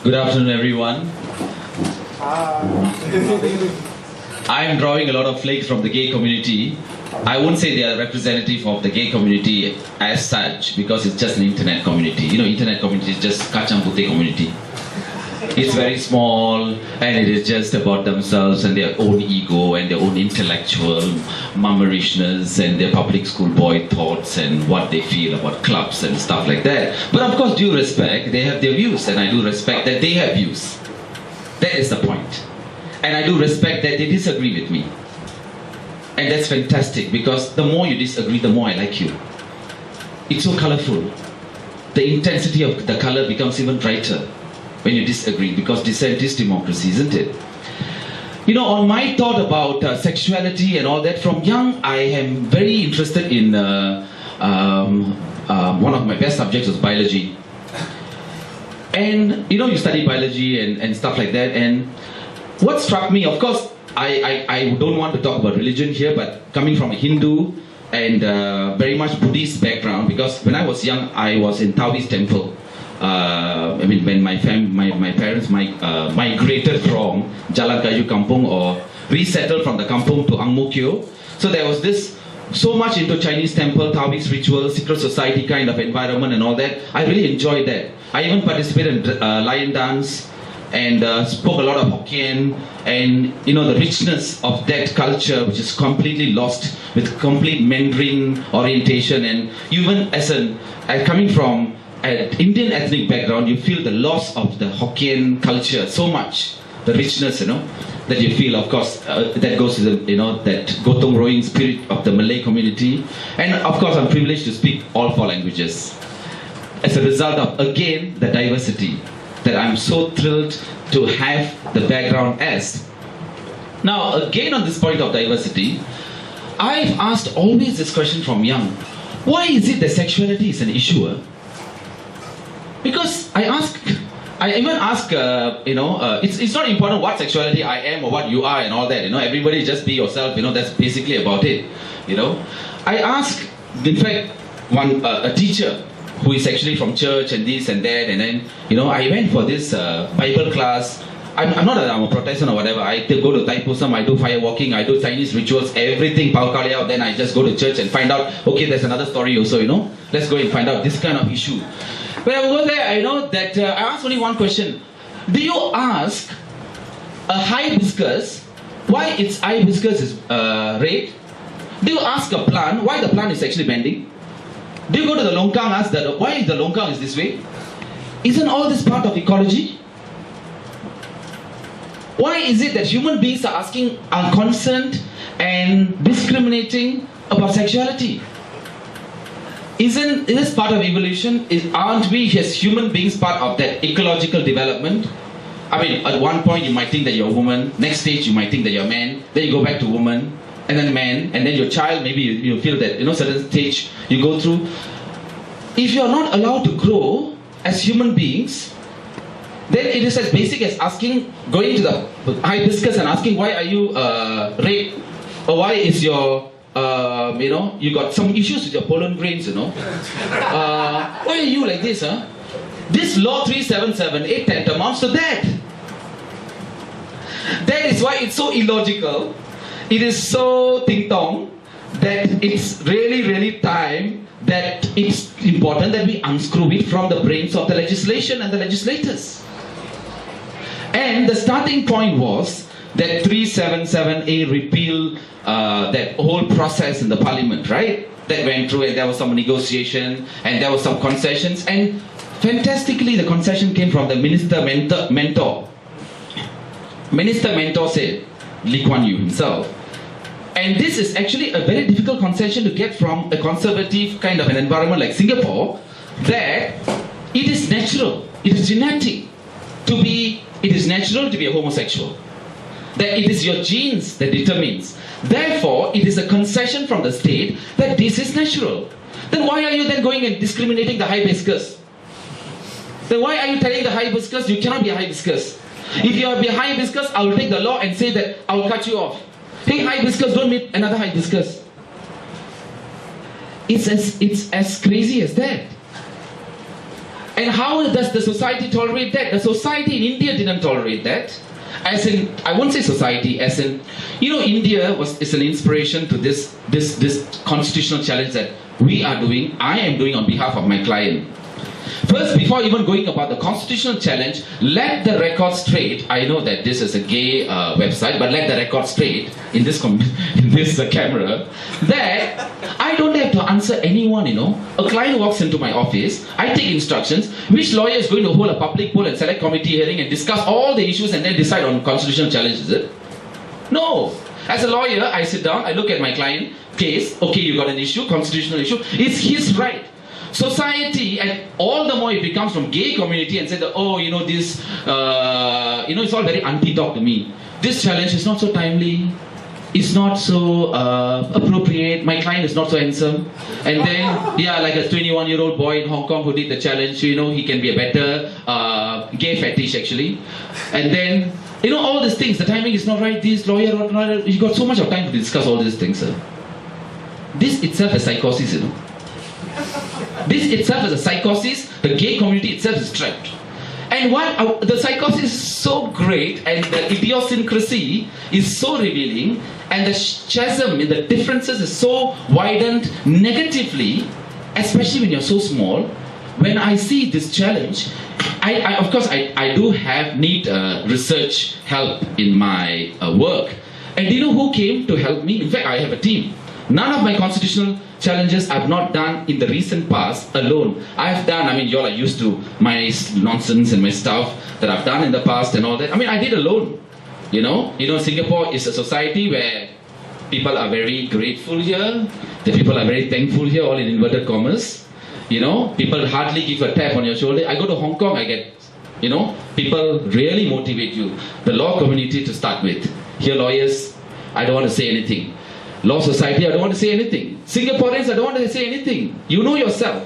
Good afternoon, everyone. I'm drawing a lot of flakes from the gay community. I won't say they are representative of the gay community as such, because it's just an internet community. You know, internet community is just kacang putih community. It's very small, and it is just about themselves and their own ego and their own intellectual mummerishness and their public school boy thoughts and what they feel about clubs and stuff like that. But of course, due respect, they have their views, and I do respect that they have views. That is the point. And I do respect that they disagree with me. And that's fantastic, because the more you disagree, the more I like you. It's so colorful. The intensity of the color becomes even brighter when you disagree, because dissent is democracy, isn't it? You know, on my thought about sexuality and all that, from young, I am very interested in one of my best subjects was biology. And, you know, you study biology and stuff like that, and what struck me, of course, I don't want to talk about religion here, but coming from a Hindu and very much Buddhist background, because when I was young, I was in Taoist temple. When my parents migrated from Jalan Kayu Kampung, or resettled from the Kampung to Ang Mo Kio. So there was this so much into Chinese temple, Taoist rituals, secret society kind of environment and all that. I really enjoyed that. I even participated in lion dance and spoke a lot of Hokkien, and you know, the richness of that culture, which is completely lost with complete Mandarin orientation. And even as coming from an Indian ethnic background, you feel the loss of the Hokkien culture so much, the richness, you know, that you feel. Of course, that goes to the, you know, that gotong royong spirit of the Malay community. And of course, I'm privileged to speak all 4 languages as a result of, again, the diversity that I'm so thrilled to have the background as. Now, again, on this point of diversity, I've asked always this question from young: why is it that sexuality is an issue? Because I even ask, it's not important what sexuality I am or what you are and all that, you know, everybody just be yourself, you know, that's basically about it, you know. I ask, in fact, a teacher who is actually from church and this and that, and then, you know, I went for this Bible class. I'm not I'm a Protestant or whatever. I go to Thaipusam, I do fire walking, I do Chinese rituals, everything, Pau Kaliao, then I just go to church and find out, okay, there's another story also, you know, let's go and find out this kind of issue. When I go there, I know that I ask only one question. Do you ask a hibiscus why its hibiscus is red? Do you ask a plant why the plant is actually bending? Do you go to the longkang, ask why the longkang is this way? Isn't all this part of ecology? Why is it that human beings are concerned and discriminating about sexuality? Isn't this part of evolution? Aren't we as human beings part of that ecological development? I mean, at one point you might think that you're a woman, next stage you might think that you're a man, then you go back to woman, and then man, and then your child, maybe you feel that, you know, certain stage you go through. If you're not allowed to grow as human beings, then it is as basic as asking, going to the hibiscus and asking, why are you red? Or why is your you know, you got some issues with your pollen grains, you know. Why are you like this, huh? This law 3778 tantamounts to that. That is why it's so illogical. It is so ting-tong that it's really, really time that it's important that we unscrew it from the brains of the legislation and the legislators. And the starting point was that 377A repeal that whole process in the parliament, right? That went through, and there was some negotiation, and there was some concessions, and fantastically the concession came from the minister mentor. Minister mentor said, Lee Kuan Yew himself. And this is actually a very difficult concession to get from a conservative kind of an environment like Singapore, that it is natural, it is genetic to be, it is natural to be a homosexual. That it is your genes that determines. Therefore, it is a concession from the state that this is natural. Then why are you then going and discriminating the hibiscus? Then why are you telling the hibiscus you cannot be a hibiscus? If you are a hibiscus, I will take the law and say that I will cut you off. Hey, hibiscus, don't meet another hibiscus. It's as crazy as that. And how does the society tolerate that? The society in India didn't tolerate that. As in, I won't say society, as in, India is an inspiration to this constitutional challenge that I am doing on behalf of my client. First, before even going about the constitutional challenge, let the record straight. I know that this is a gay website, but let the record straight in this camera that I don't have to answer anyone. A client walks into my office, I take instructions. Which lawyer is going to hold a public poll and select committee hearing and discuss all the issues and then decide on constitutional challenge? Is it? No. As a lawyer, I sit down, I look at my client case. Okay, you got an issue, constitutional issue. It's his right. Society, and all the more if it comes from gay community and say that, this, it's all very anti-talk to me. This challenge is not so timely, it's not so appropriate, my client is not so handsome. And then, like a 21-year-old boy in Hong Kong who did the challenge, he can be a better gay fetish actually. And then, all these things, the timing is not right, this lawyer, you got so much of time to discuss all these things, sir. This itself is psychosis, This itself is a psychosis. The gay community itself is trapped. And the psychosis is so great, and the idiosyncrasy is so revealing, and the chasm in the differences is so widened negatively, especially when you're so small. When I see this challenge, of course I do need research help in my work. And do you know who came to help me? In fact, I have a team. None of my constitutional challenges I've not done in the recent past alone. I've done, you all are used to my nonsense and my stuff that I've done in the past and all that. I did alone. Singapore is a society where people are very grateful here. The people are very thankful here, all in inverted commas. People hardly give a tap on your shoulder. I go to Hong Kong, I get, people really motivate you. The law community to start with. Here lawyers, I don't want to say anything. Law society, I don't want to say anything. Singaporeans, I don't want to say anything. You know yourself.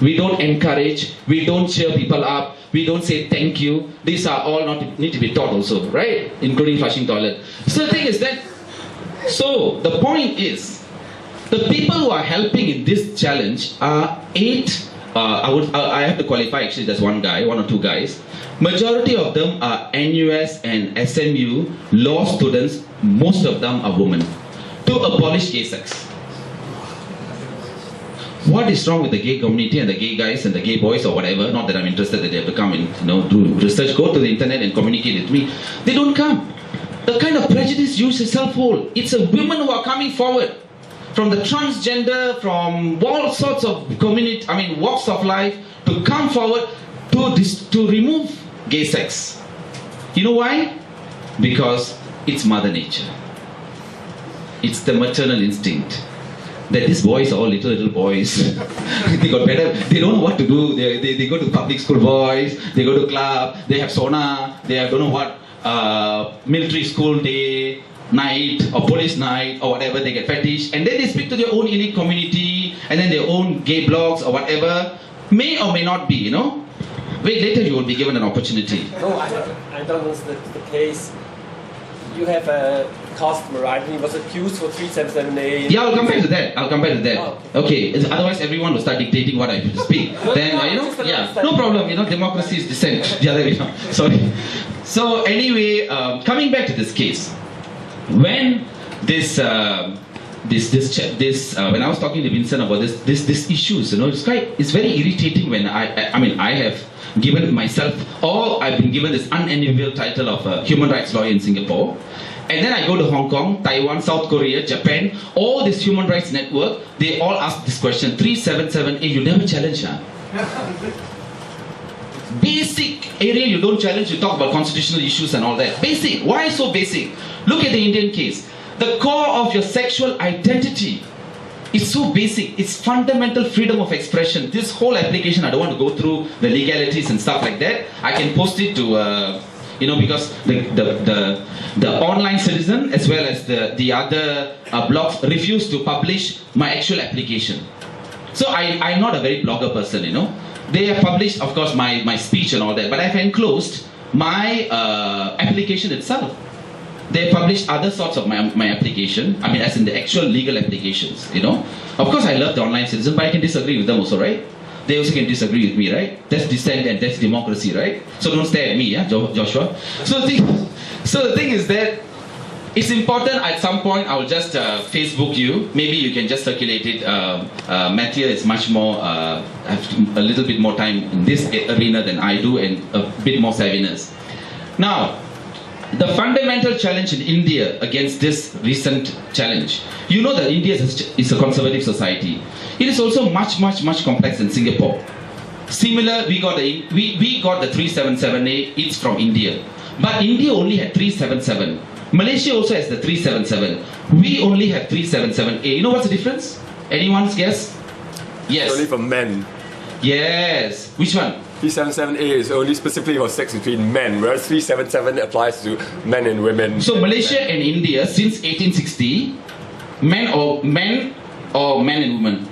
We don't encourage, we don't cheer people up, we don't say thank you. These are all need to be taught also, right? Including flushing toilet. So the thing is that, the point is, the people who are helping in this challenge are 8, I have to qualify actually, there's one or two guys. Majority of them are NUS and SMU law students, most of them are women. To abolish gay sex. What is wrong with the gay community and the gay guys and the gay boys or whatever? Not that I'm interested that they have to come and do research, go to the internet and communicate with me. They don't come. The kind of prejudice you yourself hold. It's a women who are coming forward from the transgender, from all sorts of walks of life, to come forward to remove gay sex. You know why? Because it's Mother Nature. It's the maternal instinct that these boys are all little boys. They got better. They don't know what to do. They go to public school boys. They go to club. They have sauna. They have don't know what military school day night or police night or whatever. They get fetish, and then they speak to their own elite community and then their own gay blogs or whatever. May or may not be. Wait, later you will be given an opportunity. No, I don't know the case. You have a customer, right? He was accused for 3778. Yeah, I'll come back to that. Oh, okay. Otherwise, everyone will start dictating what I have to speak. Then, no problem. Democracy is dissent. The other way around. Sorry. So anyway, coming back to this case, when when I was talking to Vincent about this issues, it's very irritating when I have given myself, or I've been given this unenviable title of a human rights lawyer in Singapore. And then I go to Hong Kong, Taiwan, South Korea, Japan, all this human rights network, they all ask this question, 3778, you never challenge, Basic area you don't challenge, you talk about constitutional issues and all that. Basic, why so basic? Look at the Indian case. The core of your sexual identity is so basic. It's fundamental freedom of expression. This whole application, I don't want to go through the legalities and stuff like that. I can post it to, because the online citizen as well as the other blogs refuse to publish my actual application. So I'm not a very blogger person, They have published, of course, my speech and all that, but I've enclosed my application itself. They published other sorts of my application, as in the actual legal applications, Of course, I love the online citizen, but I can disagree with them also, right? they also can disagree with me, right? That's dissent and that's democracy, right? So don't stare at me, yeah, Joshua. So the thing is that it's important. At some point, I will just Facebook you. Maybe you can just circulate it. Matthew is much more, have a little bit more time in this arena than I do, and a bit more savviness. Now, the fundamental challenge in India against this recent challenge, you know that India is a conservative society. It is also much complex than Singapore. Similar, we got the 377A. It's from India, but India only had 377. Malaysia also has the 377. We only have 377A. You know what's the difference? Anyone's guess? Yes. It's only for men. Yes. Which one? 377A is only specifically for sex between men, whereas 377 applies to men and women. So Malaysia and India, since 1860, men and women?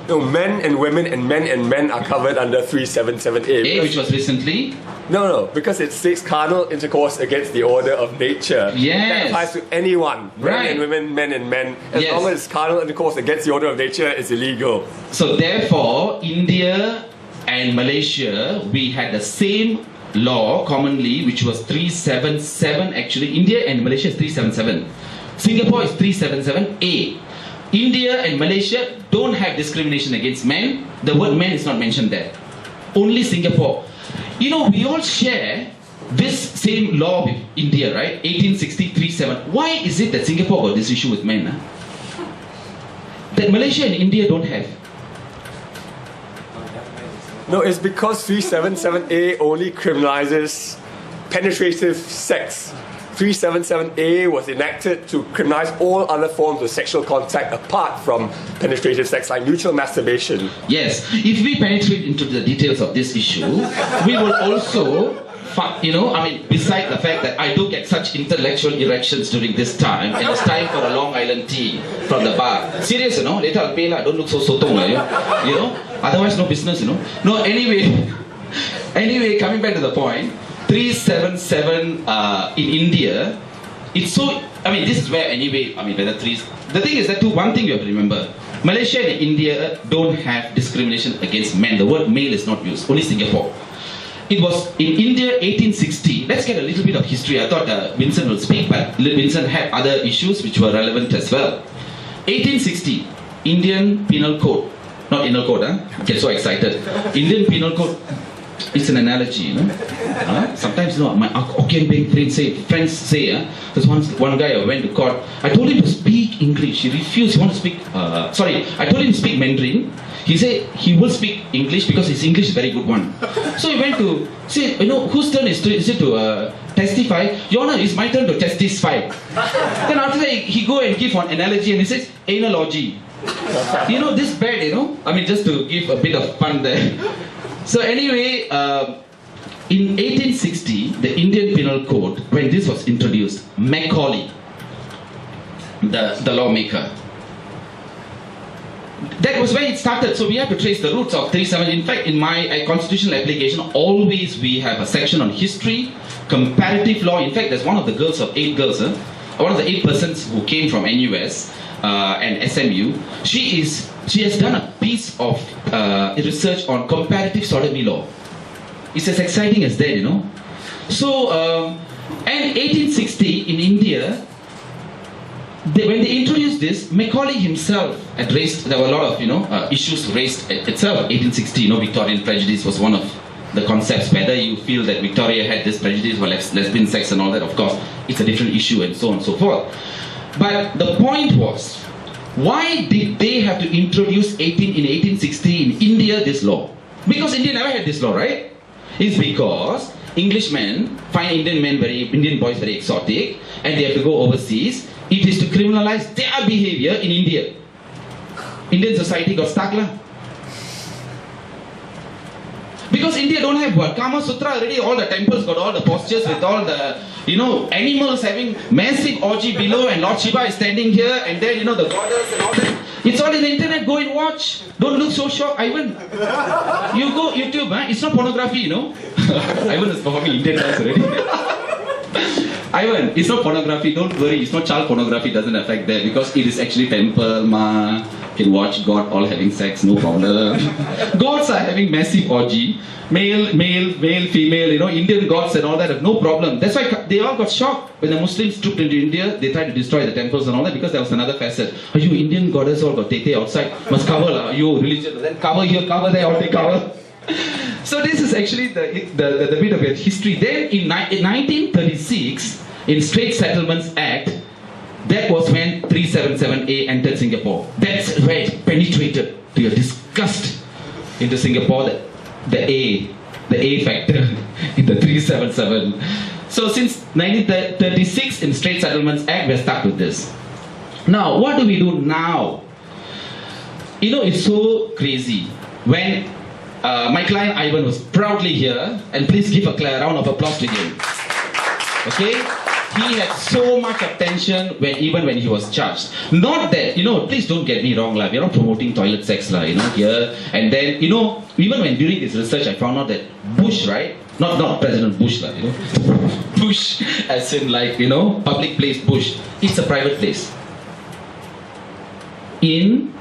No, men and women and men are covered under 377A. Which was recently? No, because it states carnal intercourse against the order of nature. Yes. That applies to anyone. Men and women, men and men. As long as it's carnal intercourse against the order of nature, it's illegal. So therefore, India and Malaysia, we had the same law commonly, which was 377 actually. India and Malaysia is 377. Singapore is 377A. India and Malaysia don't have discrimination against men. The word men is not mentioned there. Only Singapore. You know, we all share this same law with India, right? 1860-37. Why is it that Singapore got this issue with men? Huh? That Malaysia and India don't have? No, it's because 377A only criminalizes penetrative sex. 377A was enacted to criminalize all other forms of sexual contact apart from penetrative sex, like mutual masturbation. Yes, if we penetrate into the details of this issue, we will also, beside the fact that I do get such intellectual erections during this time, and it's time for a Long Island tea from the bar. Serious, later I'll pay, don't look so sotong, otherwise no business, No, anyway, coming back to the point, 377 in India, it's so, this is where whether threes. The thing is that one thing you have to remember, Malaysia and India don't have discrimination against men. The word male is not used, only Singapore. It was in India 1860. Let's get a little bit of history. I thought Vincent will speak, but Vincent had other issues which were relevant as well. 1860, Indian Penal Code. Not Penal Code, huh? Get so excited. Indian Penal Code. It's an analogy, Sometimes, my Hokkien friends say, there's one guy I went to court. I told him to speak English. He refused. He wanted to speak. I told him to speak Mandarin. He said he will speak English because his English is a very good one. So he went to say, whose turn is it to testify? Your Honor, it's my turn to testify. Then after that, he go and give an analogy and he says analogy. This bad, just to give a bit of fun there. So anyway, in 1860, the Indian Penal Code, when this was introduced, Macaulay, the lawmaker, that was where it started. So we have to trace the roots of 37. In fact, in my constitutional application, always we have a section on history, comparative law. In fact, there's one of the girls of 8 girls, one of the 8 persons who came from NUS and SMU. She has done a piece of research on comparative sodomy law. It's as exciting as that, So, and 1860 in India, when they introduced this, Macaulay himself had raised, there were a lot of, issues raised itself. 1860, Victorian prejudice was one of the concepts. Whether you feel that Victoria had this prejudice for lesbian sex and all that, of course, it's a different issue and so on and so forth. But the point was, why did they have to introduce in 1860 in India this law? Because India never had this law, right? It's because Englishmen find Indian boys very exotic, and they have to go overseas. It is to criminalize their behavior in India. Indian society got stuck lah. Because India don't have what? Kama Sutra already, all the temples got all the postures with all the, animals having massive orgy below, and Lord Shiva is standing here, and then, the goddess and all that. It's all in the internet, go and watch. Don't look so shocked, Ivan. You go YouTube, it's not pornography, Ivan is performing Indian dance already. Ivan, it's not pornography, don't worry, it's not child pornography, doesn't affect that because it is actually temple, ma. You can watch God all having sex, no problem. Gods are having massive orgy, male, female, Indian gods and all that have no problem. That's why they all got shocked when the Muslims trooped into India. They tried to destroy the temples and all that because there was another facet. Are you Indian goddess all got tete outside? Must cover, you religion, then cover here, cover there, all they cover. So this is actually the bit of your history. Then in 1936, in Straits Settlements Act, that was when 377A entered Singapore. That's where it penetrated to your disgust into Singapore, the A factor in the 377. So since 1936 in Straits Settlements Act, we're stuck with this. Now, what do we do now? It's so crazy. When my client Ivan was proudly here, and please give a round of applause to him. Okay? He had so much attention even when he was charged. Not that, please don't get me wrong, we are not promoting toilet sex, here. And then, even when during this research, I found out that Bush, right? Not President Bush, Bush, as in public place Bush. It's a private place. In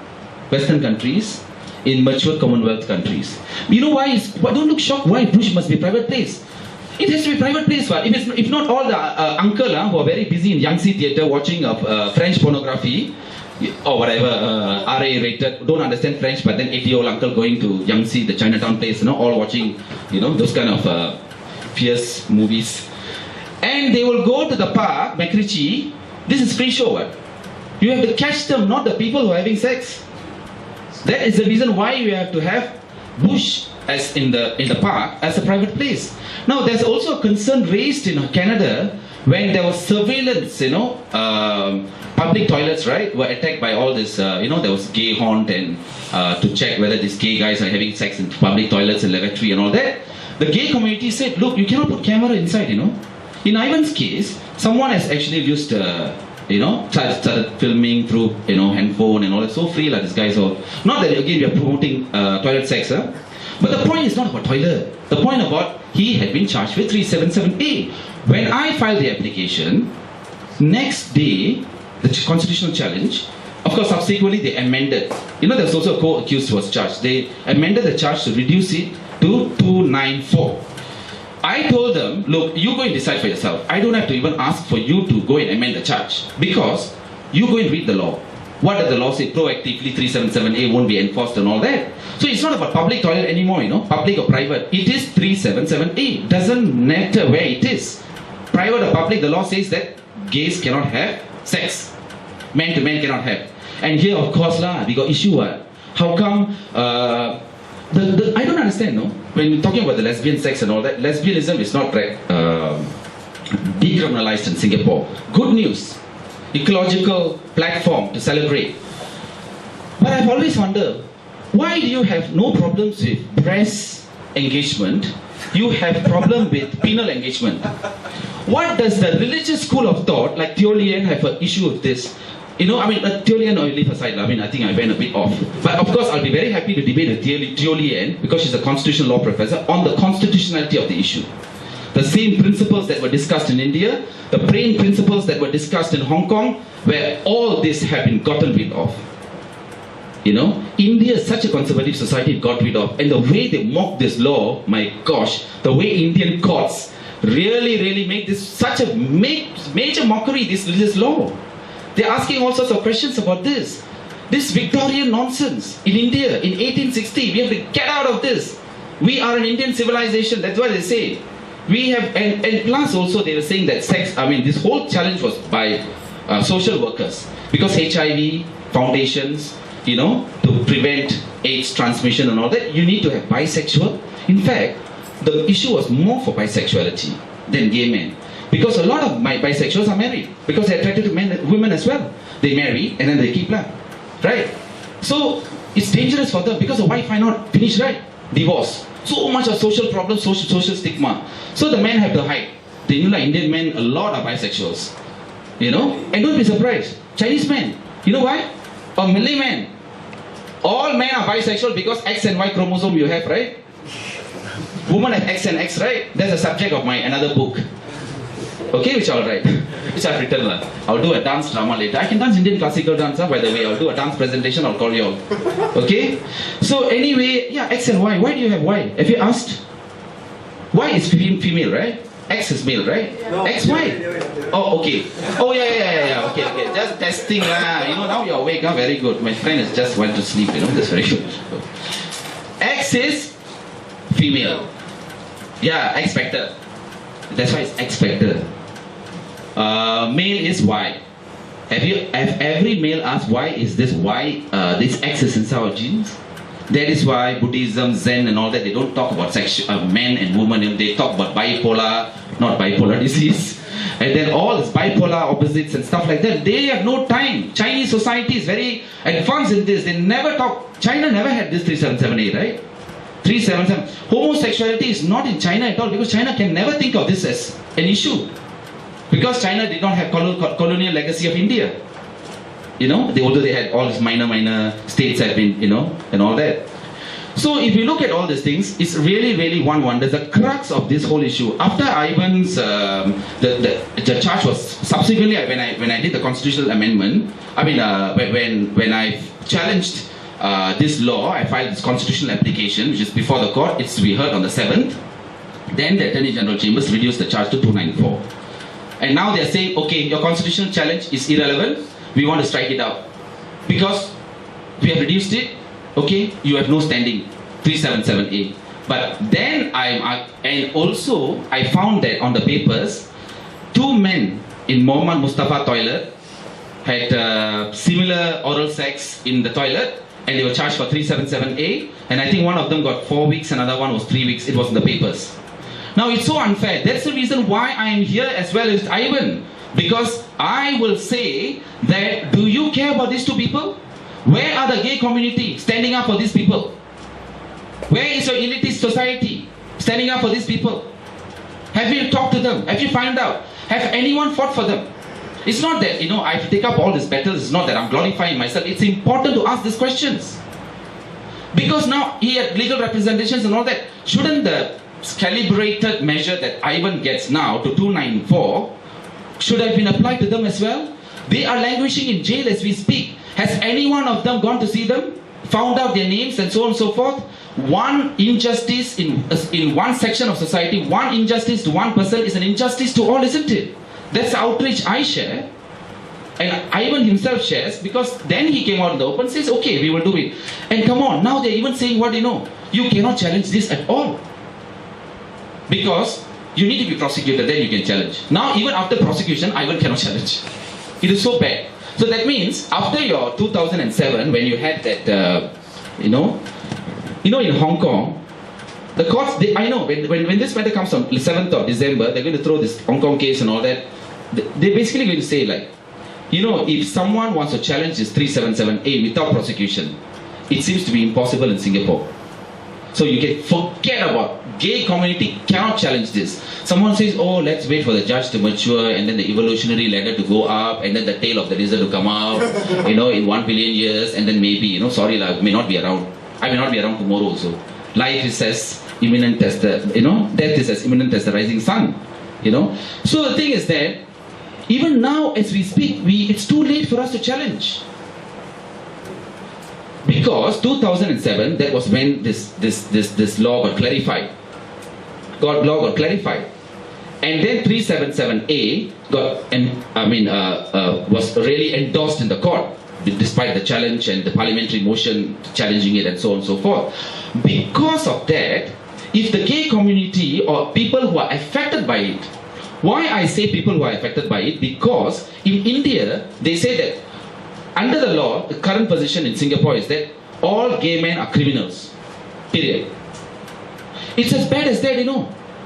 Western countries, in mature Commonwealth countries. You know why? Don't look shocked why Bush must be a private place. It has to be a private place. If not all the uncle who are very busy in Yangtze Theatre watching French pornography or whatever, RA rated, don't understand French, but then 80-year-old uncle going to Yangtze, the Chinatown place, all watching, those kind of fierce movies. And they will go to the park, Macritchie. This is free show. You have to catch them, not the people who are having sex. That is the reason why we have to have Bush as in the park as a private place. Now there's also a concern raised in Canada when there was surveillance, public toilets, right, were attacked by all this, there was gay haunt and to check whether these gay guys are having sex in public toilets and lavatory and all that. The gay community said, look, you cannot put camera inside, In Ivan's case, someone has actually used started filming through, handphone and all that. So free, this guy's all. Not that, again, we are promoting toilet sex, but the point is not about toilet. The point about he had been charged with 377A. When I filed the application, next day, the constitutional challenge, of course, subsequently they amended. There was also a co-accused who was charged. They amended the charge to reduce it to 294. I told them, look, you go and decide for yourself. I don't have to even ask for you to go and amend the charge because you go and read the law. What does the law say? Proactively 377A won't be enforced and all that. So it's not about public toilet anymore, public or private. It is 377A. Doesn't matter where it is. Private or public, the law says that gays cannot have sex. Man to man cannot have. And here, of course, we got issue. How come I don't understand, when you're talking about the lesbian sex and all that, lesbianism is not decriminalized in Singapore. Good news. Ecological platform to celebrate. But I've always wondered, why do you have no problems with press engagement? You have problem with penal engagement. What does the religious school of thought, like Theolian, have an issue with this? Theolian, I'll leave aside. I think I went a bit off. But of course, I'll be very happy to debate with Theolian, because she's a constitutional law professor, on the constitutionality of the issue. The same principles that were discussed in India, the same principles that were discussed in Hong Kong, where all this have been gotten rid of. India is such a conservative society, it got rid of. And the way they mock this law, my gosh, the way Indian courts really made this such a major mockery, this law. They're asking all sorts of questions about this. This Victorian nonsense in India in 1860. We have to get out of this. We are an Indian civilization. That's what they say. We have, and plus also they were saying that sex, this whole challenge was by social workers. Because HIV, foundations, to prevent AIDS transmission and all that, you need to have bisexual. In fact, the issue was more for bisexuality than gay men. Because a lot of my bisexuals are married. Because they're attracted to women as well. They marry and then they keep love. Right? So it's dangerous for them because the wife might not finish right. Divorce. So much of social problems, social stigma. So the men have to hide. They know like Indian men, a lot are bisexuals. And don't be surprised. Chinese men. You know why? Or Malay men. All men are bisexual because X and Y chromosome you have, right? Women have X and X, right? That's the subject of my another book. Okay, which I'll write, which I've written. I'll do a dance drama later. I can dance Indian classical dance, by the way. I'll do a dance presentation, I'll call you all. Okay? So anyway, yeah, X and Y. Why do you have Y? Have you asked? Y is female, right? X is male, right? No. X, Y. Oh, okay. Oh, yeah. Okay. Just testing lah. Now you're awake, huh? Very good. My friend has just went to sleep, that's very good. X is female. Yeah, X factor. That's why it's X factor. Male is Y. Have every male asked why is this Y, this X is inside our genes? That is why Buddhism, Zen and all that, they don't talk about men and women, they talk about bipolar, not bipolar disease. And then all this bipolar opposites and stuff like that. They have no time. Chinese society is very advanced in this. They never talk. China never had this 377A, right? 377. Homosexuality is not in China at all because China can never think of this as an issue. Because China did not have colonial legacy of India. Although they had all these minor states have been, and all that. So if you look at all these things, it's really one wonder. The crux of this whole issue, after Ivan's, the charge was subsequently when I did the constitutional amendment. When I challenged this law, I filed this constitutional application, which is before the court. It's to be heard on the 7th. Then the Attorney General Chambers reduced the charge to 294. And now they're saying, okay, your constitutional challenge is irrelevant. We want to strike it out. Because we have reduced it, okay, you have no standing, 377A. But then I found that on the papers, 2 men in Muhammad Mustafa toilet had similar oral sex in the toilet, and they were charged for 377A, and I think one of them got 4 weeks, another one was 3 weeks. It was in the papers. Now it's so unfair. That's the reason why I am here as well as Ivan. Because I will say that, do you care about these 2 people? Where are the gay community standing up for these people? Where is your elitist society standing up for these people? Have you talked to them? Have you found out? Have anyone fought for them? It's not that, I have to take up all these battles. It's not that I'm glorifying myself. It's important to ask these questions. Because now he had legal representations and all that. Shouldn't the calibrated measure that Ivan gets now to 294 should have been applied to them as well? They are languishing in jail as we speak. Has any one of them gone to see them? Found out their names and so on and so forth? One injustice in one section of society, one injustice to one person is an injustice to all, isn't it? That's the outrage I share. And Ivan himself shares, because then he came out in the open and says, okay, we will do it. And come on, now they're even saying what you cannot challenge this at all. Because you need to be prosecuted, then you can challenge. Now, even after prosecution, Ivan cannot challenge. It is so bad. So that means, after your 2007, when you had that, in Hong Kong, the courts, when this matter comes on the 7th of December, they're going to throw this Hong Kong case and all that. They're basically going to say, like, if someone wants to challenge this 377A without prosecution, it seems to be impossible in Singapore. So you can forget about gay community cannot challenge this. Someone says, oh, let's wait for the judge to mature and then the evolutionary ladder to go up and then the tail of the lizard to come out, in 1 billion years, and then maybe, sorry, may not be around. I may not be around tomorrow also. Life is as imminent as death is as imminent as the rising sun, So the thing is that, even now as we speak, it's too late for us to challenge. Because 2007, that was when this law got clarified. Law got clarified. And then 377A was really endorsed in the court, despite the challenge and the parliamentary motion challenging it and so on and so forth. Because of that, if the gay community or people who are affected by it, why I say people who are affected by it? Because in India, they say that under the law, the current position in Singapore is that all gay men are criminals. Period. It's as bad as that,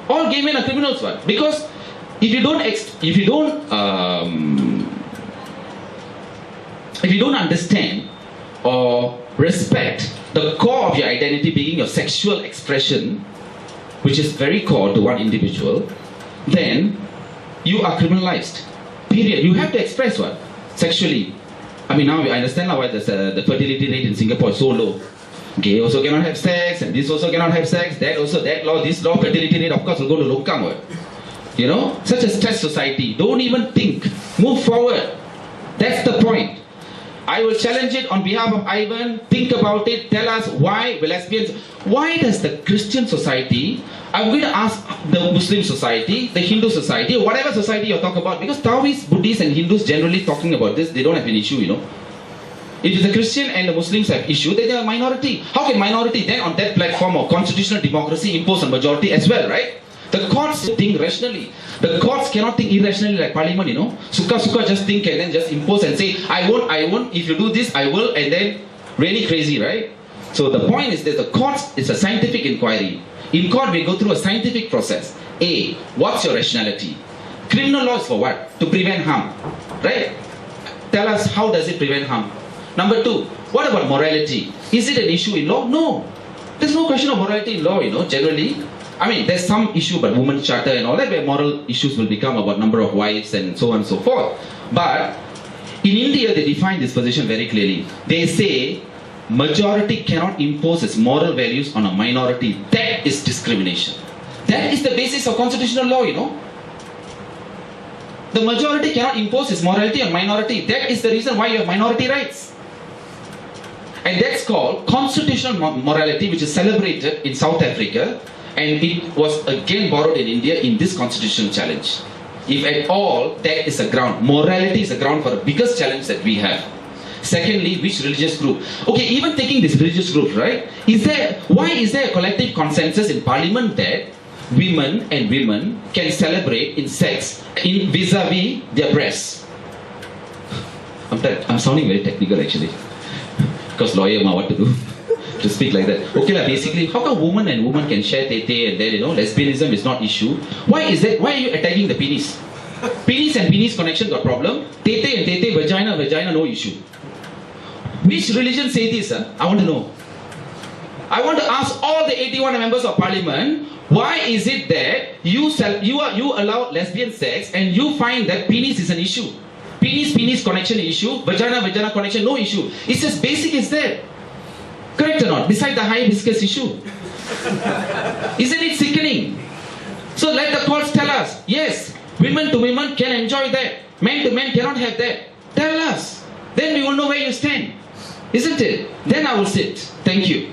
All gay men are criminals, what? Because if you don't understand or respect the core of your identity being your sexual expression, which is very core to one individual, then you are criminalized. Period. You have to express what? Sexually. Now I understand why the fertility rate in Singapore is so low. Gay also cannot have sex, and this also cannot have sex, that law, this law, fertility rate of course will go to longkang. You know, such a stressed society. Don't even think. Move forward. That's the point. I will challenge it on behalf of Ivan. Think about it. Tell us why lesbians. Why does the Christian society? I'm going to ask the Muslim society, the Hindu society, or whatever society you're talking about, because Taoists, Buddhists, and Hindus generally talking about this. They don't have an issue, you know. If the Christian and the Muslims have issue, then they are a minority. How can minority then on that platform of constitutional democracy impose a majority as well, right? The courts think rationally. The courts cannot think irrationally like parliament, you know. Suka just think and then just impose and say, I won't, if you do this, I will, and then really crazy, right? So the point is that the courts is a scientific inquiry. In court, we go through a scientific process. A, what's your rationality? Criminal law is for what? To prevent harm, right? Tell us, how does it prevent harm? Number two, what about morality? Is it an issue in law? No. There's no question of morality in law, you know, generally. I mean, there's some issue about women's charter and all that, where moral issues will become about number of wives and so on and so forth. But in India, they define this position very clearly. They say, majority cannot impose its moral values on a minority. That is discrimination. That is the basis of constitutional law, you know. The majority cannot impose its morality on minority. That is the reason why you have minority rights. And that's called constitutional morality, which is celebrated in South Africa, and it was again borrowed in India in this constitutional challenge. If at all, that is a ground. Morality is a ground for the biggest challenge that we have. Secondly, which religious group? Okay, even taking this religious group, right? Why is there a collective consensus in parliament that women can celebrate in sex in vis-a-vis their breasts? I'm sounding very technical actually. Because lawyer ma what to do to speak like that. Okay lah, basically, how come woman and woman can share tete and then, you know, lesbianism is not issue? Why is that? Why are you attacking the penis? Penis and penis connection got problem. Tete and tete, vagina, no issue. Which religion say this? I want to know. I want to ask all the 81 members of parliament, why is it that you allow lesbian sex and you find that penis is an issue? Penis connection issue, vagina connection no issue. It's as basic as that. Correct or not? Beside the hibiscus issue. Isn't it sickening? So let the courts tell us, yes, women to women can enjoy that. Men to men cannot have that. Tell us. Then we will know where you stand. Isn't it? Then I will sit. Thank you.